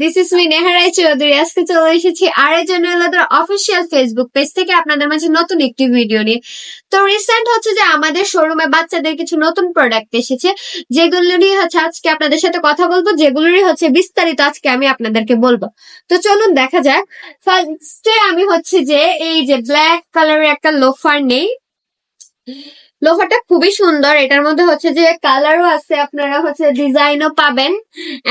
This is me Neha Roy Chowdhury. আজকে চলে এসেছি আরএজেনুয়েলদের অফিসিয়াল ফেসবুক পেজ থেকে আপনাদের মাঝে নতুন একটি ভিডিও নিয়ে। তো রিসেন্ট হচ্ছে যে আমাদের শোরুমে বাচ্চাদের কিছু নতুন প্রোডাক্ট এসেছে, যেগুলো নিয়ে হচ্ছে আজকে আপনাদের সাথে কথা বলবো, যেগুলোরই হচ্ছে বিস্তারিত আজকে আমি আপনাদেরকে বলবো। তো চলুন দেখা যাক। ফার্স্টে আমি হচ্ছে যে এই যে ব্ল্যাক কালারের একটা লোফার নেই। লোফারটা খুবই সুন্দর, এটার মধ্যে হচ্ছে যে কালারও আছে, আপনারা হচ্ছে ডিজাইনও পাবেন।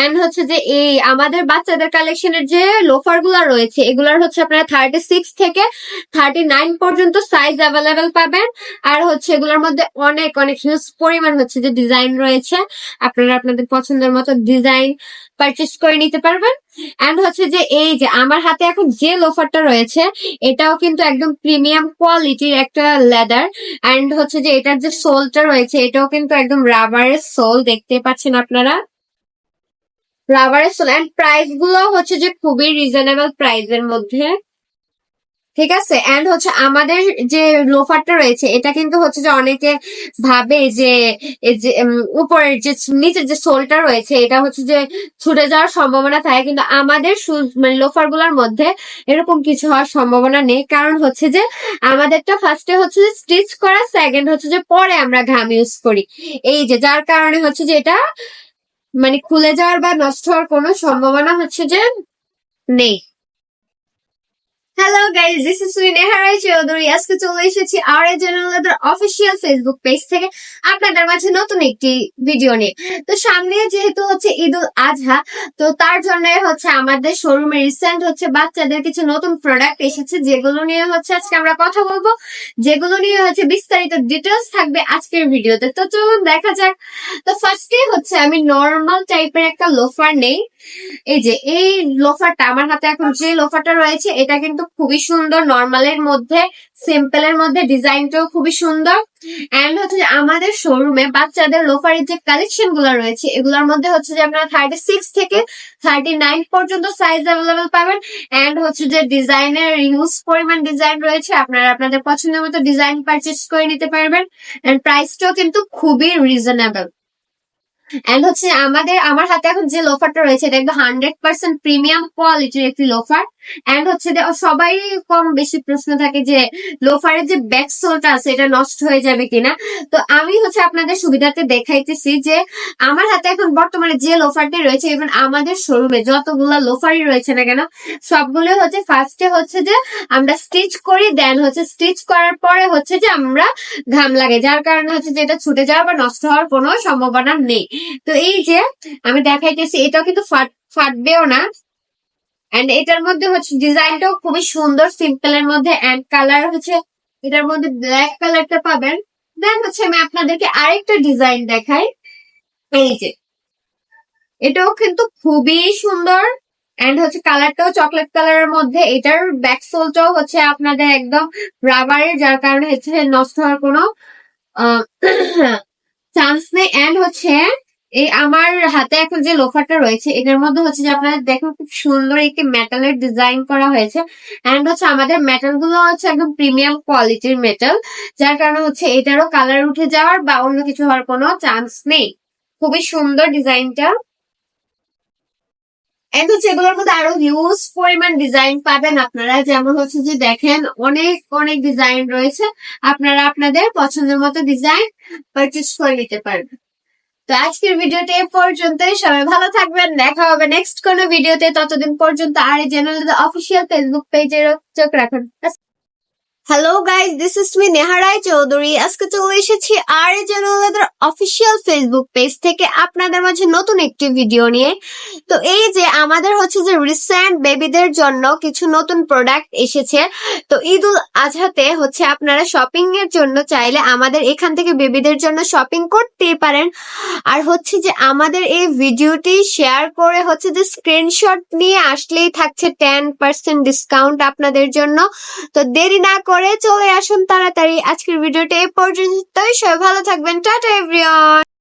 এন্ড হচ্ছে যে এই আমাদের বাচ্চাদের কালেকশনের যে লোফার গুলা রয়েছে, এগুলার হচ্ছে আপনারা 36 থেকে 39 পর্যন্ত সাইজ অ্যাভেলেবেল পাবেন। আর হচ্ছে এগুলোর মধ্যে অনেক অনেক হিউজ পরিমাণ হচ্ছে যে ডিজাইন রয়েছে, আপনারা আপনাদের পছন্দের মতো ডিজাইন পারচেস করে নিতে পারবেন। এন্ড হচ্ছে যে এই যে আমার হাতে এখন যে লোফারটা রয়েছে, এটাও কিন্তু একদম প্রিমিয়াম কোয়ালিটির একটা লেদার। এন্ড হচ্ছে যে এটার যে সোলটা রয়েছে, এটাও কিন্তু একদম রাবারের সোল, দেখতে পাচ্ছেন আপনারা, রাবারের সোল। এন্ড প্রাইস গুলো হচ্ছে যে খুবই রিজনেবল প্রাইসের মধ্যে, ঠিক আছে। এন্ড হচ্ছে আমাদের যে লোফারটা রয়েছে, এটা কিন্তু হচ্ছে যে অনেকে ভাবে যে উপরের যে নিচের যে সোলটা রয়েছে, এটা হচ্ছে যে ছুটে যাওয়ার সম্ভাবনা থাকে, কিন্তু আমাদের মানে লোফার গুলার মধ্যে এরকম কিছু হওয়ার সম্ভাবনা নেই। কারণ হচ্ছে যে আমাদেরটা ফার্স্টে হচ্ছে যে স্টিচ করা, সেকেন্ড হচ্ছে যে পরে আমরা ঘাম ইউজ করি, এই যে যার কারণে হচ্ছে যে এটা মানে খুলে যাওয়ার বা নষ্ট হওয়ার কোনো সম্ভাবনা হচ্ছে যে নেই। Hello guys, this is me Neha Roy Chowdhury. আজকে চলে এসেছি আরএজেনুয়েলদের অফিসিয়াল ফেসবুক পেজ থেকে আপনাদের মাঝে নতুন একটি ভিডিও নিয়ে। তো সামনে যেহেতু হচ্ছে ঈদ উল আজহা, তো তার জন্য হচ্ছে আমাদের শোরুমে রিসেন্ট হচ্ছে বাচ্চাদের কিছু নতুন প্রোডাক্ট এসেছে, যেগুলো নিয়ে হচ্ছে আজকে আমরা কথা বলবো, যেগুলো নিয়ে হচ্ছে বিস্তারিত ডিটেলস থাকবে আজকের ভিডিওতে। তো চলুন দেখা যাক। তো ফার্স্টে হচ্ছে আমি নর্মাল টাইপের একটা লোফার নেই। এই যে এই লোফারটা আমার হাতে এখন যে লোফারটা রয়েছে, এটা কিন্তু খুবই সুন্দর, নর্মালের মধ্যে, সিম্পলের মধ্যে, ডিজাইনটাও খুবই সুন্দর। এন্ড হচ্ছে যে আমাদের শোরুমে বাচ্চাদের লোফারের যে কালেকশন গুলো রয়েছে, এগুলোর মধ্যে হচ্ছে যে আপনারা 36 থেকে 39 পর্যন্ত সাইজ অ্যাভেলেবেল পাবেন। এন্ড হচ্ছে যে ডিজাইনের হিউজ পরিমাণ ডিজাইন রয়েছে, আপনারা আপনাদের পছন্দের মতো ডিজাইন পারচেস করে নিতে পারবেন। এন্ড প্রাইসটাও কিন্তু খুবই রিজনেবল। এন্ড হচ্ছে আমার হাতে এখন যে লোফারটা রয়েছে, এটা একদম 100% প্রিমিয়াম কোয়ালিটির একটি লোফার। এন্ড হচ্ছে সবাই কম বেশি প্রশ্ন থাকে যে লোফারের যে ব্যাক সোলটা আছে, এটা নষ্ট হয়ে যাবে কিনা। তো আমি হচ্ছে আপনাদের সুবিধাতে দেখাইতেছি যে আমার হাতে এখন বর্তমানে যে লোফারটি রয়েছে, এবং আমাদের শোরুমে যতগুলা লোফারই রয়েছে না কেন, সবগুলো হচ্ছে ফার্স্টে হচ্ছে যে আমরা স্টিচ করি, দেন হচ্ছে স্টিচ করার পরে হচ্ছে যে আমরা ঘাম লাগে, যার কারণে হচ্ছে যে এটা ছুটে যাওয়া বা নষ্ট হওয়ার কোনো সম্ভাবনা নেই। তো এই যে আমি দেখাইতেছি, এটাও কিন্তু ফাটবেও না। এন্ড এটার মধ্যে হচ্ছে ডিজাইনটাও খুবই সুন্দর, সিম্পলের মধ্যে। এন্ড কালার হচ্ছে এটার মধ্যে ব্ল্যাক কালারটা পাবেন। দেন হচ্ছে আমি আপনাদেরকে আরেকটা ডিজাইন দেখাই, এই যে এটাও কিন্তু খুবই সুন্দর। এন্ড হচ্ছে কালারটাও চকলেট কালারের মধ্যে, এটার ব্যাক সোলটাও হচ্ছে আপনাদের একদম রাবারের, যার কারণে হচ্ছে নষ্ট হওয়ার কোনো চান্স নেই। এন্ড হচ্ছে এই আমার হাতে এখন যে লোফারটা রয়েছে, এটার মধ্যে হচ্ছে যে আপনারা দেখুন খুব সুন্দর একটি মেটালের ডিজাইন করা হয়েছে। এন্ড হচ্ছে আমাদের মেটাল গুলো হচ্ছে একদম প্রিমিয়াম কোয়ালিটির মেটাল, যার কারণে হচ্ছে এটারও কালার উঠে যাওয়ার বা অন্য কিছু হওয়ার কোনো চান্স নেই। খুবই সুন্দর ডিজাইনটা। এন্ড হচ্ছে এগুলোর মধ্যে আরো হিউজ পরিমাণ ডিজাইন পাবেন আপনারা, যেমন হচ্ছে যে দেখেন অনেক অনেক ডিজাইন রয়েছে, আপনারা আপনাদের পছন্দের মতো ডিজাইন পারচেস করে নিতে পারবেন। তো আজকের ভিডিওটা এ পর্যন্তই, সবাই ভালো থাকবেন, দেখা হবে নেক্সট কোনো ভিডিওতে। ততদিন পর্যন্ত আরএজেনুয়েলদের অফিসিয়াল ফেসবুক পেজে চোখ রাখুন। Hello guys, this is me Neha Roy Chowdhury. আজকে চলে এসেছি আরএজেনুয়েলদের অফিসিয়াল ফেসবুক পেজ থেকে আপনাদের মাঝে নতুন একটি ভিডিও নিয়ে। তো এই যে আমাদের হচ্ছে যে রিসেন্ট বেবিদের জন্য কিছু নতুন প্রোডাক্ট এসেছে। তো ঈদ উল আজহাতে হচ্ছে আপনারা শপিং এর জন্য চাইলে আমাদের এখান থেকে বেবিদের জন্য শপিং করতেই পারেন। আর হচ্ছে যে আমাদের এই ভিডিওটি শেয়ার করে হচ্ছে যে স্ক্রিনশট নিয়ে আসলেই থাকছে 10% ডিসকাউন্ট আপনাদের জন্য। তো দেরি না করে চলে আসুন তাড়াতাড়ি। আজকের ভিডিওটা এ পর্যন্তই, সবাই ভালো থাকবেন, টাটা এভরিওয়ান।